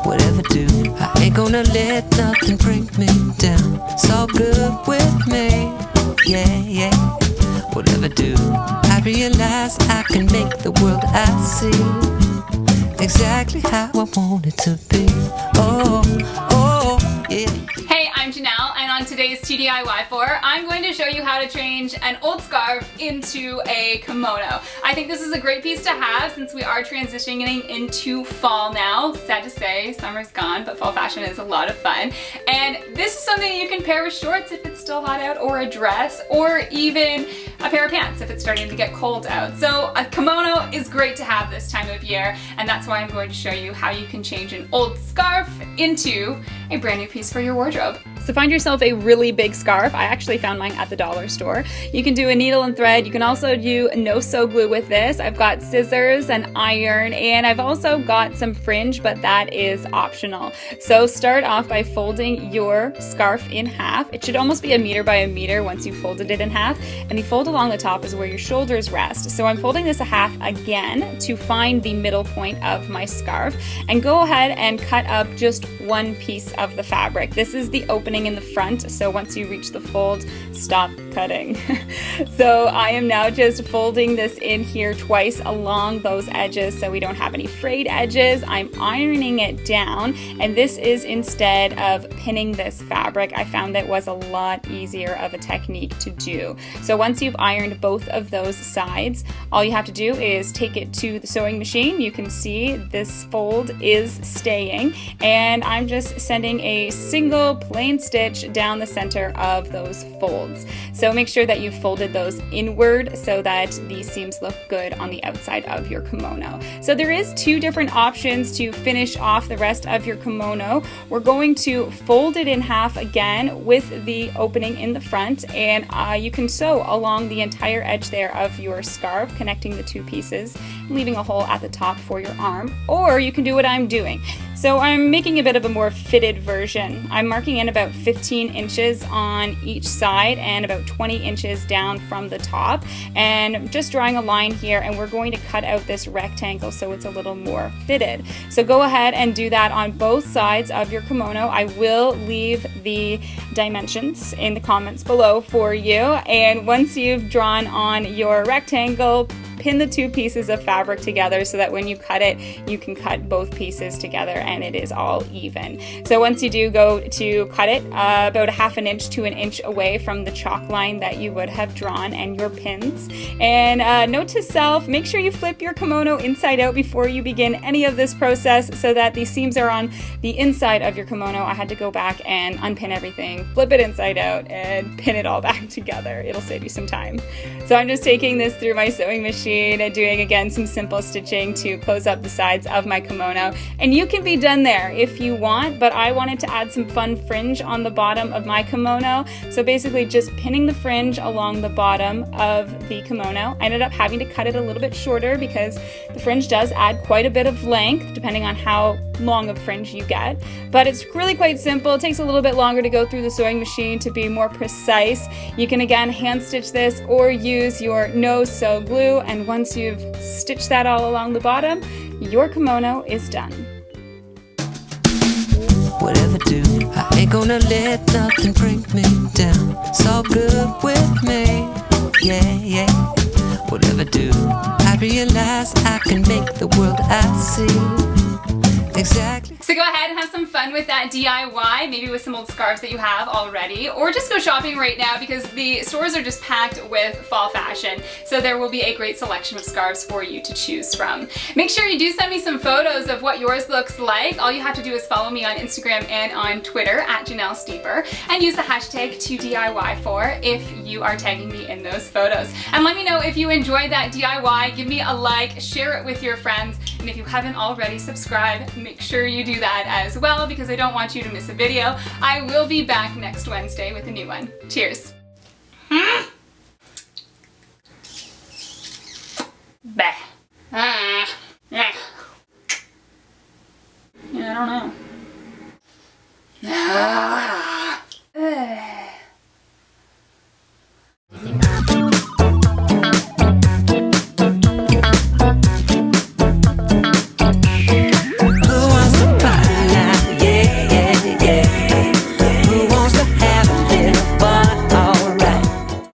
whatever do. I ain't gonna let nothing bring me down. It's all good with me, yeah, yeah. Whatever do. I realize I can make the world I see exactly how I want it to be. Oh, oh, yeah. Hey, I'm Janelle, and on today's toDIYfor, I'm going to show you how to change an old scarf into a kimono. I think this is a great piece to have since we are transitioning into fall now. Sad to say, summer's gone, but fall fashion is a lot of fun. And this is something you can pair with shorts if it's still hot out, or a dress, or even a pair of pants if it's starting to get cold out. So a kimono is great to have this time of year, and that's why I'm going to show you how you can change an old scarf into a brand new piece for your wardrobe. So find yourself a really big scarf. I actually found mine at the dollar store. You can do a needle and thread. You can also do no-sew glue with this. I've got scissors and iron, and I've also got some fringe, but that is optional. So start off by folding your scarf in half. It should almost be a meter by a meter once you've folded it in half, and the fold along the top is where your shoulders rest. So I'm folding this a half again to find the middle point of my scarf, and go ahead and cut up just one piece of the fabric. This is the opening in the front, so once you reach the fold, stop cutting. So I am now just folding this in here twice along those edges so we don't have any frayed edges. I'm ironing it down, and this is instead of pinning this fabric. I found that was a lot easier of a technique to do. So once you've ironed both of those sides, all you have to do is take it to the sewing machine. You can see this fold is staying, and I'm just sending a single plain stitch down the center of those folds. So make sure that you've folded those inward so that the seams look good on the outside of your kimono. So there is two different options to finish off the rest of your kimono. We're going to fold it in half again with the opening in the front, and you can sew along the entire edge there of your scarf, connecting the two pieces, leaving a hole at the top for your arm. Or you can do what I'm doing. So I'm making a bit of a more fitted version. I'm marking in about 15 inches on each side and about 20 inches down from the top, and just drawing a line here, and we're going to cut out this rectangle so it's a little more fitted. So go ahead and do that on both sides of your kimono. I will leave the dimensions in the comments below for you, and once you've drawn on your rectangle, pin the two pieces of fabric together so that when you cut it, you can cut both pieces together and it is all even. So once you do go to cut it, about a half an inch to an inch away from the chalk line that you would have drawn and your pins. And note to self, make sure you flip your kimono inside out before you begin any of this process so that the seams are on the inside of your kimono. I had to go back and unpin everything, flip it inside out, and pin it all back together. It'll save you some time. So I'm just taking this through my sewing machine and doing again some simple stitching to close up the sides of my kimono, and you can be done there if you want, but I wanted to add some fun fringe on the bottom of my kimono. So basically just pinning the fringe along the bottom of the kimono. I ended up having to cut it a little bit shorter because the fringe does add quite a bit of length depending on how long of fringe you get, but it's really quite simple. It takes a little bit longer to go through the sewing machine to be more precise. You can again hand stitch this or use your no-sew glue, and once you've stitched that all along the bottom, your kimono is done. Whatever do, I ain't gonna let nothing bring me down. It's all good with me, yeah, yeah. Whatever do, I realize I can make the world I see exactly. So go ahead and have some fun with that DIY, maybe with some old scarves that you have already, or just go shopping right now because the stores are just packed with fall fashion. So there will be a great selection of scarves for you to choose from. Make sure you do send me some photos of what yours looks like. All you have to do is follow me on Instagram and on Twitter at Janelle Steeper, and use the hashtag toDIYfor if you are tagging me in those photos. And let me know if you enjoyed that DIY. Give me a like, share it with your friends, and if you haven't already subscribed, make sure you do that as well because I don't want you to miss a video. I will be back next Wednesday with a new one. Cheers. Bah. Yeah, I don't know.